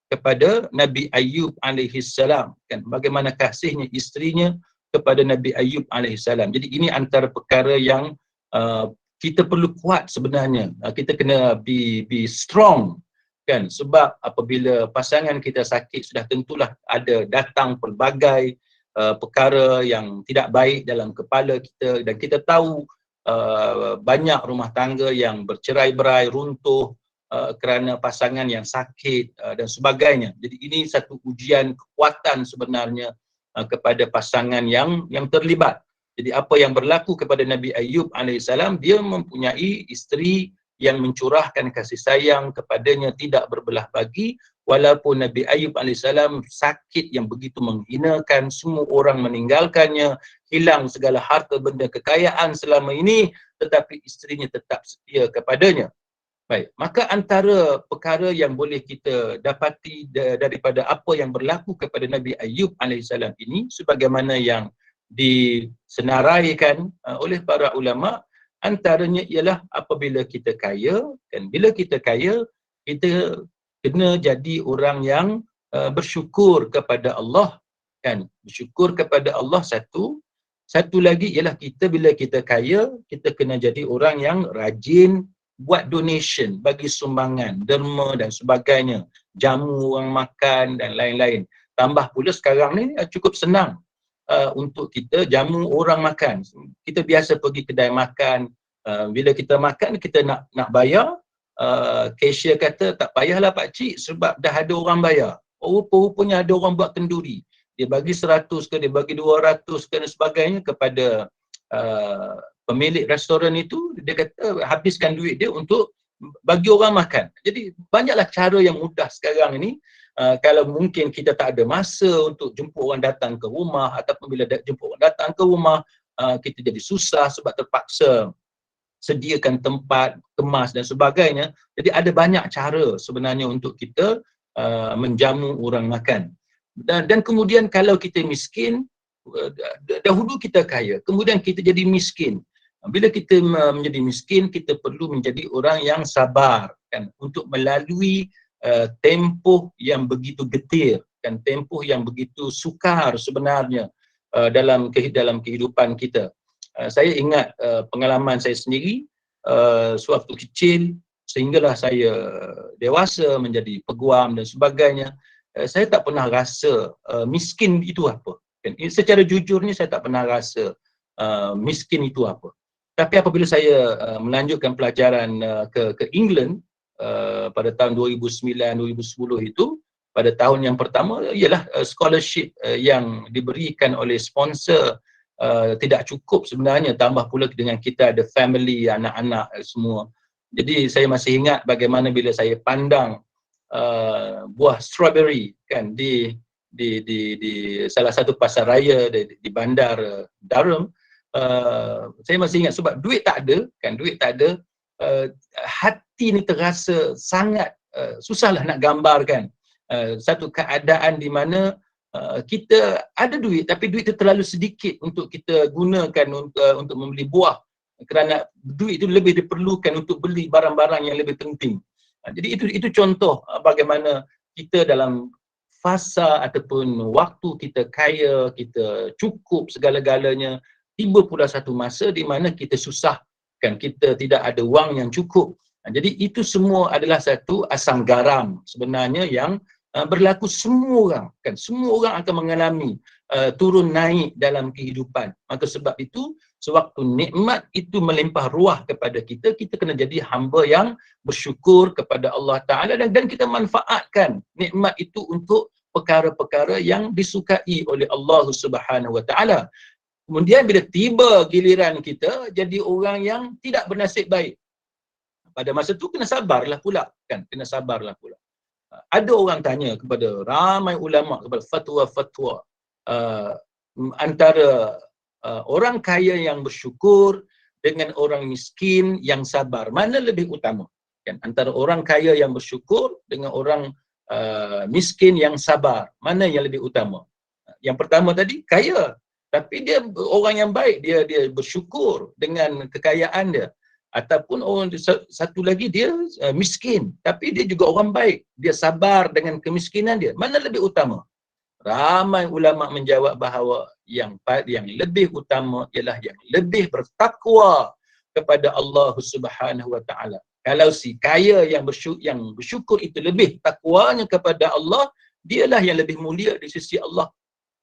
S1: kepada Nabi Ayub alaihissalam, kan. Bagaimana kasihnya isterinya kepada Nabi Ayub alaihissalam. Jadi ini antara perkara yang kita perlu kuat sebenarnya. Kita kena be strong, kan. Sebab apabila pasangan kita sakit, sudah tentulah ada datang pelbagai perkara yang tidak baik dalam kepala kita, dan kita tahu banyak rumah tangga yang bercerai-berai, runtuh kerana pasangan yang sakit dan sebagainya. Jadi ini satu ujian kekuatan sebenarnya kepada pasangan yang terlibat. Jadi apa yang berlaku kepada Nabi Ayub alaihissalam, dia mempunyai isteri yang mencurahkan kasih sayang kepadanya tidak berbelah bagi, walaupun Nabi Ayub alaihissalam sakit yang begitu menghinakan, semua orang meninggalkannya, hilang segala harta benda kekayaan selama ini, tetapi isterinya tetap setia kepadanya. Baik, maka antara perkara yang boleh kita dapati daripada apa yang berlaku kepada Nabi Ayyub alaihissalam ini, sebagaimana yang disenaraikan oleh para ulama, antaranya ialah apabila kita kaya, dan bila kita kaya, kita kena jadi orang yang bersyukur kepada Allah, kan? Bersyukur kepada Allah satu lagi ialah kita bila kita kaya, kita kena jadi orang yang rajin buat donation, bagi sumbangan, derma dan sebagainya, jamu orang makan dan lain-lain. Tambah pula sekarang ni cukup senang untuk kita jamu orang makan. Kita biasa pergi kedai makan, bila kita makan kita nak bayar, cashier kata tak payahlah pak cik sebab dah ada orang bayar. Rupa-rupanya ada orang buat kenduri. Dia bagi 100 ke, dia bagi 200 ke dan sebagainya kepada pemilik restoran itu. Dia kata habiskan duit dia untuk bagi orang makan. Jadi banyaklah cara yang mudah sekarang ini. Kalau mungkin kita tak ada masa untuk jemput orang datang ke rumah, ataupun bila jemput orang datang ke rumah, kita jadi susah sebab terpaksa sediakan tempat, kemas dan sebagainya. Jadi ada banyak cara sebenarnya untuk kita menjamu orang makan. Dan kemudian kalau kita miskin, dahulu kita kaya, kemudian kita jadi miskin. Bila kita menjadi miskin, kita perlu menjadi orang yang sabar, kan, untuk melalui tempoh yang begitu getir, kan, tempoh yang begitu sukar sebenarnya dalam kehidupan kita. Saya ingat pengalaman saya sendiri sewaktu kecil sehinggalah saya dewasa menjadi peguam dan sebagainya. Saya tak pernah rasa miskin itu apa. Secara jujurnya saya tak pernah rasa miskin itu apa. Tapi apabila saya melanjutkan pelajaran ke England pada tahun 2009-2010 itu, pada tahun yang pertama ialah scholarship yang diberikan oleh sponsor tidak cukup sebenarnya, tambah pula dengan kita ada family, anak-anak semua. Jadi saya masih ingat bagaimana bila saya pandang buah strawberry, kan, di salah satu pasar raya di bandar Durham. Saya masih ingat sebab duit tak ada, kan, duit tak ada. Hati ni terasa sangat susahlah nak gambarkan satu keadaan di mana kita ada duit tapi duit itu terlalu sedikit untuk kita gunakan untuk membeli buah, kerana duit itu lebih diperlukan untuk beli barang-barang yang lebih penting. Jadi itu contoh bagaimana kita dalam fasa ataupun waktu kita kaya, kita cukup segala-galanya, tiba pula satu masa di mana kita susah, kan, kita tidak ada wang yang cukup. Jadi itu semua adalah satu asam garam sebenarnya yang berlaku semua orang, kan, semua orang akan mengalami turun naik dalam kehidupan. Maka sebab itu sewaktu nikmat itu melimpah ruah kepada kita, kita kena jadi hamba yang bersyukur kepada Allah Ta'ala, dan kita manfaatkan nikmat itu untuk perkara-perkara yang disukai oleh Allah Subhanahu Wa Ta'ala. Kemudian bila tiba giliran kita jadi orang yang tidak bernasib baik, pada masa tu kena sabarlah pula, kan, kena sabarlah pula. Ada orang tanya kepada ramai ulama, kepada fatwa-fatwa, antara orang kaya yang bersyukur dengan orang miskin yang sabar, mana lebih utama? Kan, antara orang kaya yang bersyukur dengan orang miskin yang sabar, mana yang lebih utama? Yang pertama tadi kaya, tapi dia orang yang baik, dia bersyukur dengan kekayaan dia. Ataupun orang satu lagi dia miskin tapi dia juga orang baik, dia sabar dengan kemiskinan dia, mana lebih utama? Ramai ulama menjawab bahawa yang lebih utama ialah yang lebih bertakwa kepada Allah Subhanahu Wa Ta'ala. Kalau si kaya yang bersyukur itu lebih takwanya kepada Allah, dialah yang lebih mulia di sisi Allah.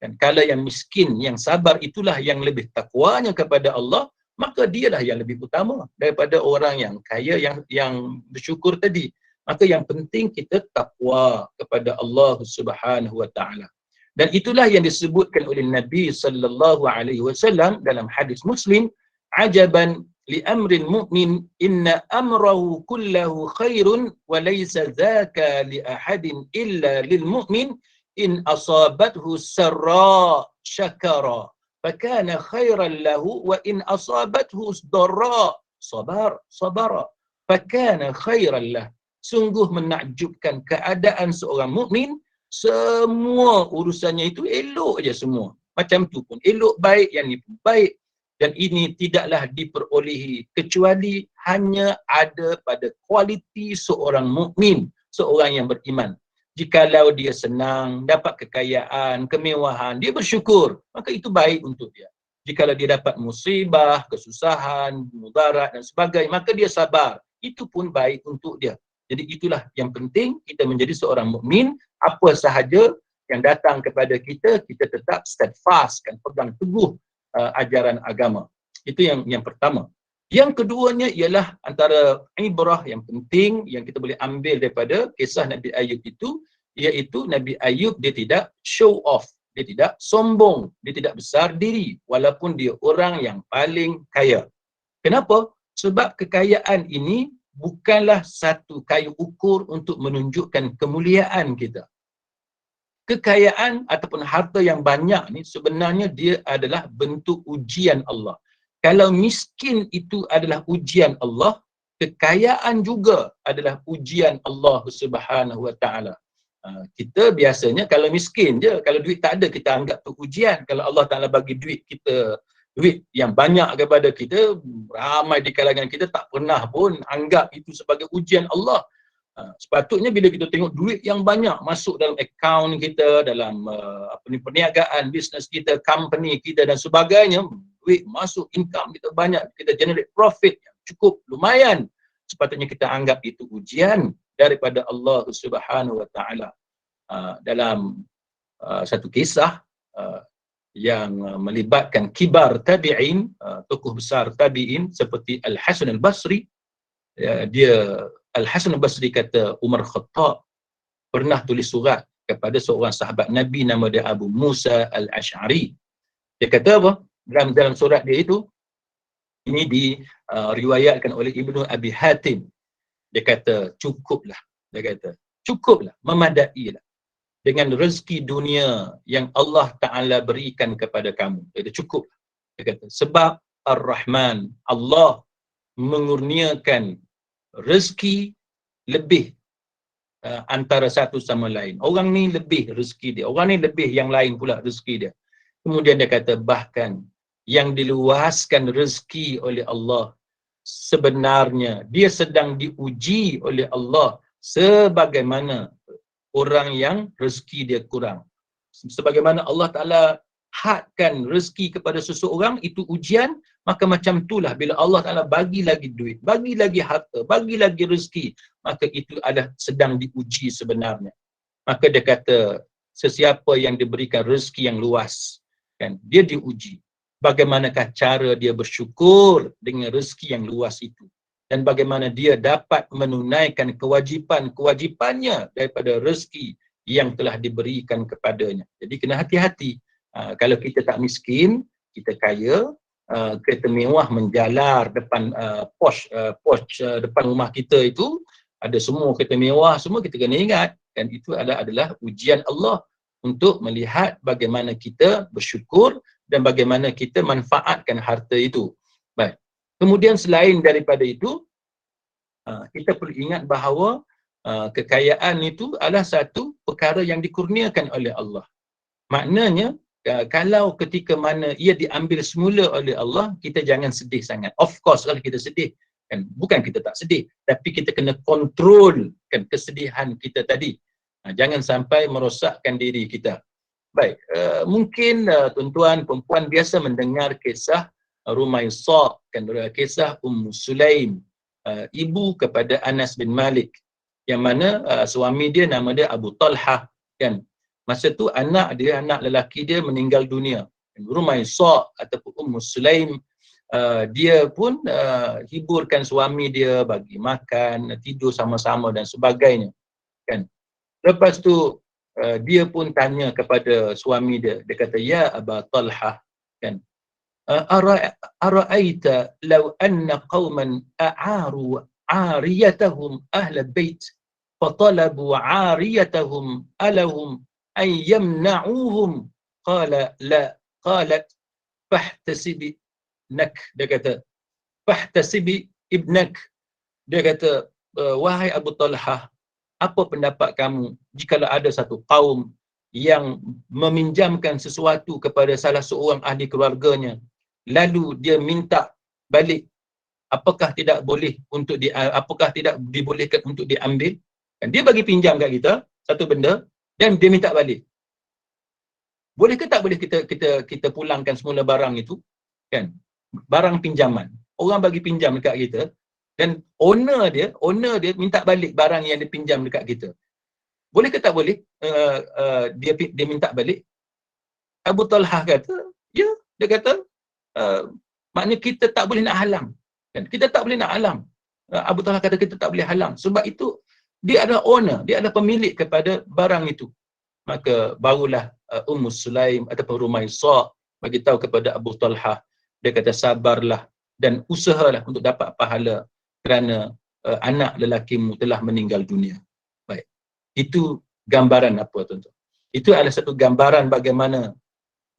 S1: Dan kalau yang miskin yang sabar itulah yang lebih takwanya kepada Allah, maka dialah yang lebih utama daripada orang yang kaya yang bersyukur tadi. Maka yang penting kita takwa kepada Allah Subhanahu Wa Ta'ala. Dan itulah yang disebutkan oleh Nabi sallallahu alaihi wasallam dalam hadis Muslim, ajaban li amrin mu'min inna amrahu kullahu khairun wa laysa dzaka li ahadin illa lil mu'min in asabathu sarra syakara fakana khairan lahu wa in asabathu dharra sabara. fakana khairan lah. Sungguh menakjubkan keadaan seorang mukmin, semua urusannya itu elok aja semua. Macam tu pun elok, baik, yang ni pun baik. Dan ini tidaklah diperolehi kecuali hanya ada pada kualiti seorang mukmin, seorang yang beriman. Jikalau dia senang, dapat kekayaan, kemewahan, dia bersyukur, maka itu baik untuk dia. Jikalau dia dapat musibah, kesusahan, mudarat dan sebagainya, maka dia sabar. Itu pun baik untuk dia. Jadi itulah yang penting, kita menjadi seorang mukmin, apa sahaja yang datang kepada kita, kita tetap steadfast, kan, pegang teguh ajaran agama. Itu yang pertama. Yang keduanya ialah antara ibrah yang penting yang kita boleh ambil daripada kisah Nabi Ayub itu, iaitu Nabi Ayub dia tidak show off, dia tidak sombong, dia tidak besar diri walaupun dia orang yang paling kaya. Kenapa? Sebab kekayaan ini bukanlah satu kayu ukur untuk menunjukkan kemuliaan kita. Kekayaan ataupun harta yang banyak ni sebenarnya dia adalah bentuk ujian Allah. Kalau miskin itu adalah ujian Allah, kekayaan juga adalah ujian Allah Subhanahu Wa Taala. Kita biasanya kalau miskin je, kalau duit tak ada kita anggap tu ujian. Kalau Allah Taala bagi duit kita, duit yang banyak kepada kita, ramai di kalangan kita tak pernah pun anggap itu sebagai ujian Allah. Sepatutnya bila kita tengok duit yang banyak masuk dalam akaun kita, dalam perniagaan, bisnes kita, company kita dan sebagainya, duit masuk, income kita banyak, kita generate profit yang cukup lumayan, sepatutnya kita anggap itu ujian daripada Allah Subhanahu Wa Taala. Dalam satu kisah yang melibatkan kibar tabi'in, tokoh besar tabi'in seperti Al-Hasan Al-Basri, dia Al-Hasan Al-Basri kata Umar Khattab pernah tulis surat kepada seorang sahabat Nabi nama dia Abu Musa Al-Ash'ari. Dia kata apa? Dalam surat dia itu, ini diriwayatkan oleh Ibnu Abi Hatim. Dia kata cukuplah. Dia kata cukuplah, memadailah dengan rezeki dunia yang Allah Ta'ala berikan kepada kamu. Dia kata cukup. Dia kata sebab Ar-Rahman, Allah mengurniakan rezeki lebih antara satu sama lain. Orang ni lebih rezeki dia, orang ni lebih yang lain pula rezeki dia. Kemudian dia kata bahkan yang diluaskan rezeki oleh Allah, sebenarnya dia sedang diuji oleh Allah sebagaimana orang yang rezeki dia kurang. Sebagaimana Allah Ta'ala hadkan rezeki kepada seseorang, itu ujian, maka macam itulah bila Allah Ta'ala bagi lagi duit, bagi lagi harta, bagi lagi rezeki, maka itu adalah sedang diuji sebenarnya. Maka dia kata, sesiapa yang diberikan rezeki yang luas, kan, dia diuji. Bagaimanakah cara dia bersyukur dengan rezeki yang luas itu? Dan bagaimana dia dapat menunaikan kewajipan-kewajipannya daripada rezeki yang telah diberikan kepadanya. Jadi kena hati-hati. Kalau kita tak miskin, kita kaya, kereta mewah menjalar depan Porsche depan rumah kita itu, ada semua kereta mewah, semua kita kena ingat. Dan itu adalah ujian Allah untuk melihat bagaimana kita bersyukur dan bagaimana kita manfaatkan harta itu. Baik. Kemudian selain daripada itu, kita perlu ingat bahawa kekayaan itu adalah satu perkara yang dikurniakan oleh Allah. Maknanya, kalau ketika mana ia diambil semula oleh Allah, kita jangan sedih sangat. Of course kalau kita sedih, kan, bukan kita tak sedih, tapi kita kena kontrol kan kesedihan kita tadi. Jangan sampai merosakkan diri kita. Baik, mungkin tuan-tuan perempuan biasa mendengar kisah Rumaisah, kan, kisah Sulaim, ibu kepada Anas bin Malik, yang mana suami dia nama dia Abu Talhah, kan. Masa tu anak lelaki dia meninggal dunia. Rumaisah ataupun Sulaim, dia pun hiburkan suami dia, bagi makan, tidur sama-sama dan sebagainya, kan. Lepas tu dia pun tanya kepada suami dia, dia kata, ya Aba Talhah, kan, ara'aita law anna qauman a'aru 'ariyatahum ahla bait fatalabu 'ariyatahum alahum ay yamna'uhum, qala la, qalat fahtasibi nak, dia kata fahtasibi ibnak Dia kata, wahai Abu Talhah, apa pendapat kamu jikalau ada satu kaum yang meminjamkan sesuatu kepada salah seorang ahli keluarganya, lalu dia minta balik, apakah tidak boleh untuk apakah tidak dibolehkan untuk diambil? Kan dia bagi pinjam kat kita satu benda dan dia minta balik. Boleh ke tak boleh kita pulangkan semula barang itu? Kan? Barang pinjaman. Orang bagi pinjam dekat kita dan owner dia minta balik barang yang dia pinjam dekat kita. Boleh ke tak boleh dia minta balik? Abu Talhah kata, ya, dia kata, maknanya kita tak boleh nak halang. Kan? Kita tak boleh nak halang. Abu Talhah kata kita tak boleh halang. Sebab itu, dia adalah owner, dia adalah pemilik kepada barang itu. Maka barulah Ummu Sulaim ataupun Rumaisah bagi tahu kepada Abu Talhah, dia kata sabarlah dan usahalah untuk dapat pahala kerana anak lelakimu telah meninggal dunia. Baik. Itu gambaran apa tuan-tuan? Itu adalah satu gambaran bagaimana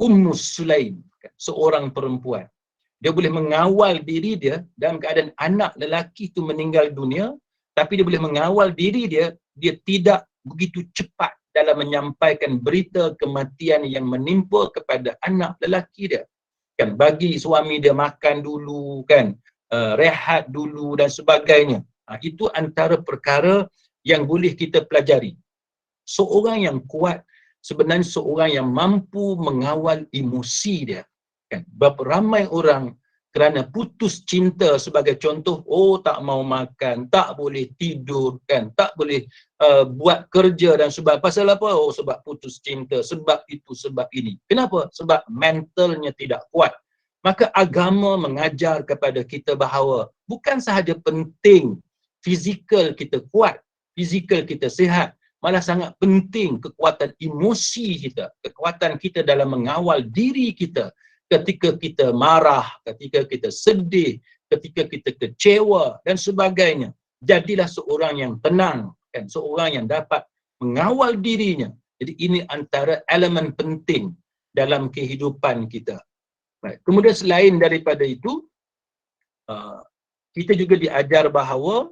S1: Ummu Sulaim, seorang perempuan, dia boleh mengawal diri dia dalam keadaan anak lelaki itu meninggal dunia, tapi dia boleh mengawal diri dia, dia tidak begitu cepat dalam menyampaikan berita kematian yang menimpa kepada anak lelaki dia. Kan, bagi suami dia makan dulu, kan, rehat dulu dan sebagainya. Itu antara perkara yang boleh kita pelajari. Seorang yang kuat sebenarnya seorang yang mampu mengawal emosi dia. Kan, berapa ramai orang kerana putus cinta sebagai contoh, tak mau makan, tak boleh tidur, kan, tak boleh buat kerja dan sebab pasal apa? Sebab putus cinta, sebab itu, sebab ini. Kenapa? Sebab mentalnya tidak kuat. Maka agama mengajar kepada kita bahawa bukan sahaja penting fizikal kita kuat, fizikal kita sihat, malah sangat penting kekuatan emosi kita, kekuatan kita dalam mengawal diri kita ketika kita marah, ketika kita sedih, ketika kita kecewa dan sebagainya. Jadilah seorang yang tenang, kan, seorang yang dapat mengawal dirinya. Jadi ini antara elemen penting dalam kehidupan kita. Baik. Kemudian selain daripada itu, kita juga diajar bahawa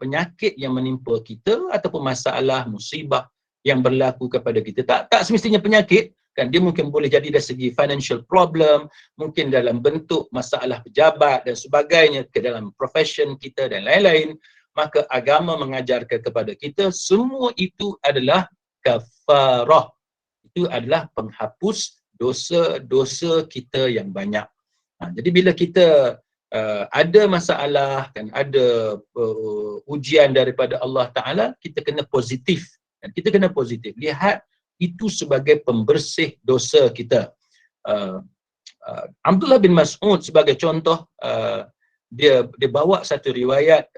S1: penyakit yang menimpa kita ataupun masalah, musibah yang berlaku kepada kita, tak semestinya penyakit, kan, dia mungkin boleh jadi dari segi financial problem, mungkin dalam bentuk masalah pejabat dan sebagainya, ke dalam profession kita dan lain-lain. Maka agama mengajarkan kepada kita semua itu adalah kafarah. Itu adalah penghapus dosa-dosa kita yang banyak. Jadi bila kita ada masalah, kan, ada ujian daripada Allah Ta'ala, kita kena positif. Kita kena positif. Lihat itu sebagai pembersih dosa kita. Abdullah bin Mas'ud sebagai contoh, dia bawa satu riwayat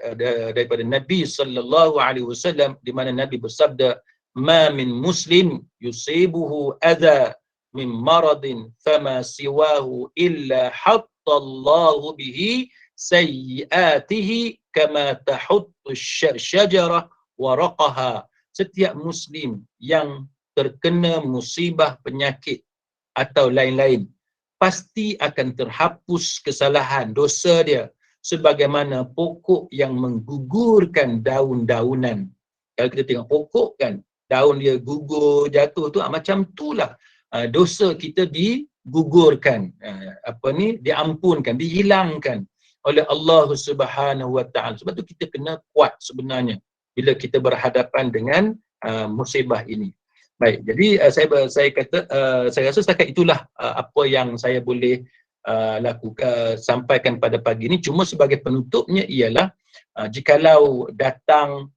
S1: daripada Nabi sallallahu alaihi wasallam di mana Nabi bersabda, "Ma min muslim yusibuhu adha min maradin fama siwahu illa hattallahu bihi sayyiatihi kama tahuttu syajarah waraqaha." Setiap muslim yang terkena musibah penyakit atau lain-lain, pasti akan terhapus kesalahan dosa dia sebagaimana pokok yang menggugurkan daun-daunan. Kalau kita tengok pokok, kan, daun dia gugur, jatuh tu, macam itulah dosa kita digugurkan, diampunkan, dihilangkan oleh Allah Subhanahu Wa Taala. Sebab tu kita kena kuat sebenarnya bila kita berhadapan dengan musibah ini. Baik, jadi saya kata, saya rasa setakat itulah apa yang saya boleh lakukan, sampaikan pada pagi ini. Cuma sebagai penutupnya ialah, jikalau datang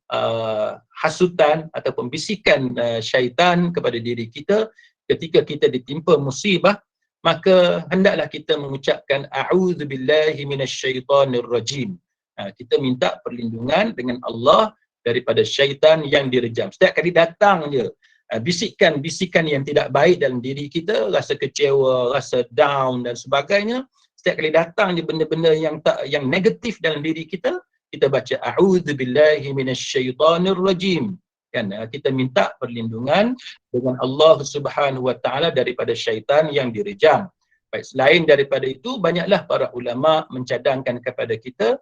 S1: hasutan ataupun bisikan syaitan kepada diri kita ketika kita ditimpa musibah, maka hendaklah kita mengucapkan a'udzubillahi minasyaitonirrajim. Kita minta perlindungan dengan Allah daripada syaitan yang direjam. Setiap kali datang je bisikan-bisikan yang tidak baik dalam diri kita, rasa kecewa, rasa down dan sebagainya, setiap kali datang je benda-benda yang negatif dalam diri kita, kita baca a'udzubillahi minasyaitonirrajim. Kan, kita minta perlindungan dengan Allah Subhanahu Wa Taala daripada syaitan yang direjam. Baik, selain daripada itu, banyaklah para ulama mencadangkan kepada kita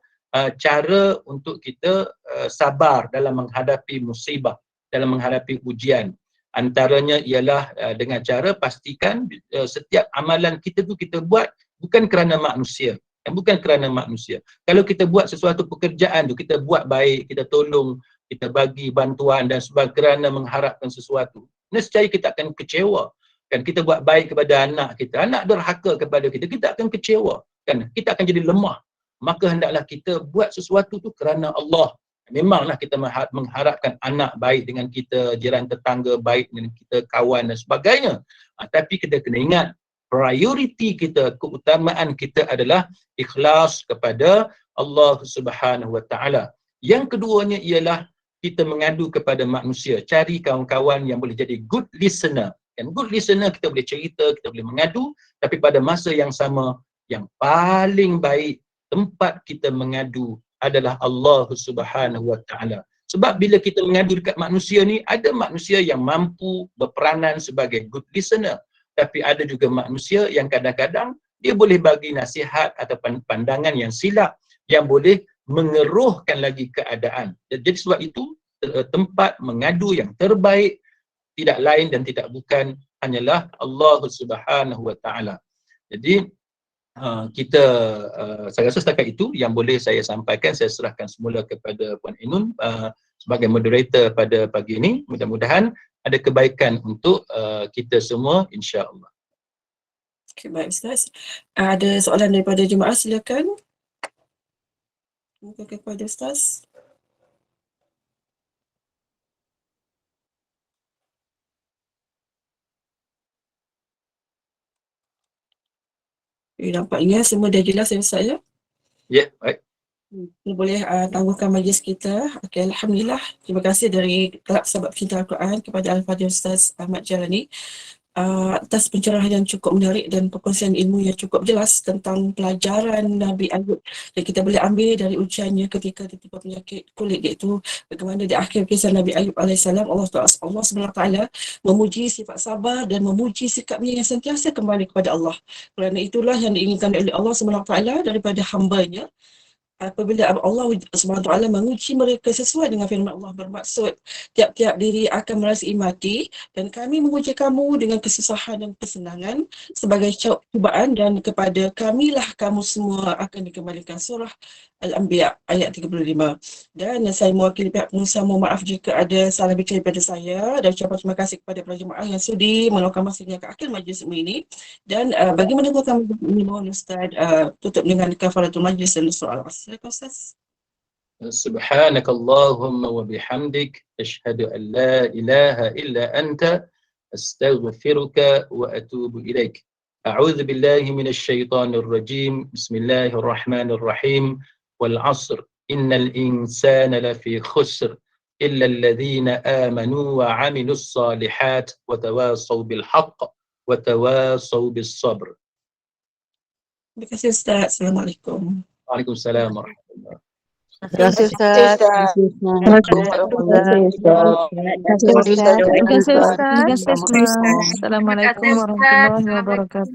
S1: cara untuk kita sabar dalam menghadapi musibah, dalam menghadapi ujian. Antaranya ialah dengan cara pastikan setiap amalan kita tu kita buat bukan kerana manusia, bukan kerana manusia. Kalau kita buat sesuatu pekerjaan tu, kita buat baik, kita tolong, kita bagi bantuan dan sebagainya kerana mengharapkan sesuatu, nescaya kita akan kecewa. Kan kita buat baik kepada anak kita, anak derhaka kepada kita, kita akan kecewa. Kan kita akan jadi lemah. Maka hendaklah kita buat sesuatu tu kerana Allah. Memanglah kita mengharapkan anak baik dengan kita, jiran tetangga baik dengan kita, kawan dan sebagainya. Tapi kita kena ingat, prioriti kita, keutamaan kita adalah ikhlas kepada Allah Subhanahu Wa Taala. Yang keduanya ialah kita mengadu kepada manusia, cari kawan-kawan yang boleh jadi good listener. Kan good listener, kita boleh cerita, kita boleh mengadu, tapi pada masa yang sama, yang paling baik tempat kita mengadu adalah Allah Subhanahu Wa Taala. Sebab bila kita mengadu dekat manusia ni, ada manusia yang mampu berperanan sebagai good listener, tapi ada juga manusia yang kadang-kadang dia boleh bagi nasihat atau pandangan yang silap yang boleh mengeruhkan lagi keadaan. Jadi sebab itu tempat mengadu yang terbaik tidak lain dan tidak bukan hanyalah Allah Subhanahu Wa Taala. Jadi saya rasa setakat itu yang boleh saya sampaikan. Saya serahkan semula kepada Puan Ainun sebagai moderator pada pagi ini. Mudah-mudahan ada kebaikan untuk kita semua, insya-Allah.
S2: Okay, baik Ustaz. Ada soalan daripada jemaah, silakan. Mungkin kepada Ustaz. Nampaknya semua dah jelas ya Ustaz ya?
S1: Ya, baik.
S2: Boleh tangguhkan majlis kita. Okay, Alhamdulillah. Terima kasih dari Kelab Sahabat Cinta Al-Quran kepada Al-Fadhil Ustaz Ahmad Jalani atas pencerahan yang cukup menarik dan perkongsian ilmu yang cukup jelas tentang pelajaran Nabi Ayub yang kita boleh ambil dari ujiannya ketika tertimpa penyakit kulit, iaitu bagaimana di akhir kisah Nabi Ayub AS Allah SWT memuji sifat sabar dan memuji sikapnya yang sentiasa kembali kepada Allah. Kerana itulah yang diinginkan oleh Allah SWT daripada hambanya. Apabila Allah SWT menguji mereka sesuai dengan firman Allah, bermaksud tiap-tiap diri akan merasai mati dan kami menguji kamu dengan kesusahan dan kesenangan sebagai cubaan dan kepada kamilah kamu semua akan dikembalikan. Surah Al-Anbiya ayat 35. Dan saya mewakili pihak pengusaha, mohon maaf jika ada salah bicara daripada saya, dan ucapkan terima kasih kepada para jemaah yang sudi meluangkan masanya ke akhir majlis ini. Dan bagi meneguhkan ini, mohon Ustaz tutup dengan kafaratul majlis dan surah Al-Asr. Silakan Ustaz.
S1: Subhanakallahumma wa bihamdik asyhadu an la ilaha illa anta astaghfiruka wa atubu ilaik. A'udzu billahi minasy syaithanir rajim. Bismillahirrahmanirrahim. Wal 'asr innal insana lafi khusr illa alladhina amanu wa 'amilus salihat wa tawasaw bil haqq wa tawasaw bis sabr.
S2: Terima kasih Ustaz. Assalamualaikum.
S1: Waalaikumsalam warahmatullahi wabarakatuh.
S3: Terima kasih Ustaz. Assalamualaikum warahmatullahi wabarakatuh.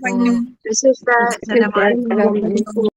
S4: Assalamualaikum.